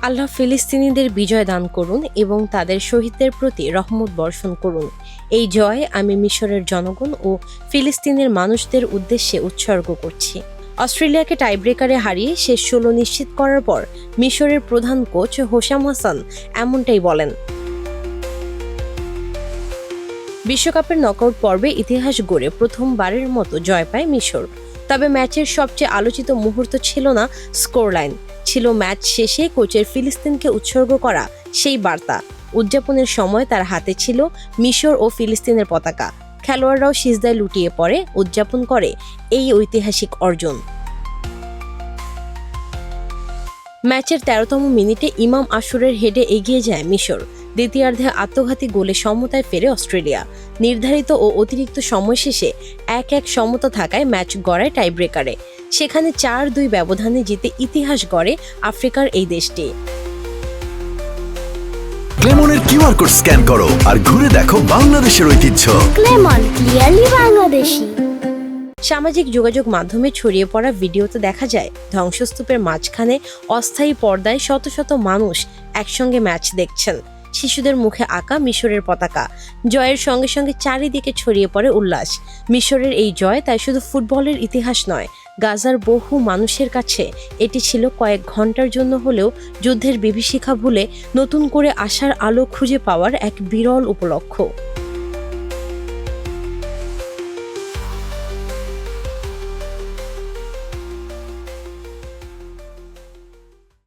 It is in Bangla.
আল্লাহ ফিলিস্তিনিদের বিজয় দান করুন এবং তাদের শহীদদের প্রতি রহমত বর্ষণ করুন। এই জয় আমি মিশরের জনগণ ও ফিলিস্তিনের মানুষদের উদ্দেশ্যে উৎসর্গ করছি। অস্ট্রেলিয়াকে টাইব্রেকারে হারিয়ে শেষ 16 নিশ্চিত করার পর মিশরের প্রধান কোচ হোসাম হাসান এমনটাই বলেন। বিশ্বকাপের নকআউট পর্বে ইতিহাস গড়ে প্রথমবারের মতো জয় পায় মিশর। তবে ম্যাচের সবচেয়ে আলোচিত মুহূর্ত ছিল না স্কোর লাইন, ছিল ম্যাচ শেষে কোচের ফিলিস্তিনকে উৎসর্গ করা সেই বার্তা। উদযাপনের সময় তার হাতে ছিল মিশর ও ফিলিস্তিনের পতাকা। খেলোয়াড়রাও সিজদায় লুটিয়ে পড়ে উদযাপন করে এই ঐতিহাসিক অর্জন। ম্যাচের 13তম মিনিটে ইমাম আশুরের হেডে এগিয়ে যায় মিশর। দ্বিতীয়ার্ধে আত্মঘাতী গোলে সমতায় ফেরে অস্ট্রেলিয়া। নির্ধারিত ও অতিরিক্ত সময় শেষে 1-1 সমতা থাকায় ম্যাচ গড়ায় টাইব্রেকারে। সেখানে 4-2 ব্যবধানে জিতে ইতিহাস গড়ে আফ্রিকার এই দেশটি। ক্লেমনের কিউআর কোড স্ক্যান করো আর ঘুরে দেখো বাংলাদেশের ঐতিহ্য। ক্লেমন, ক্লিয়ারলি বাংলাদেশি। সামাজিক যোগাযোগ মাধ্যমে ছড়িয়ে পড়া ভিডিওতে দেখা যায় ধ্বংসস্তূপের মাঝখানে অস্থায়ী পর্দায় শত শত মানুষ একসঙ্গে ম্যাচ দেখছেন। শিশুদের মুখে আঁকা মিশরের পতাকা। জয়ের সঙ্গে সঙ্গে চারিদিকে ছড়িয়ে পড়ে উল্লাস। মিশরের এই জয় তাই শুধু ফুটবলের ইতিহাস নয়, গাজার বহু মানুষের কাছে এটি ছিল কয়েক ঘন্টার জন্য হলেও যুদ্ধের বিভীষিকা ভুলে নতুন করে আশার আলো খুঁজে পাওয়ার এক বিরল উপলক্ষ।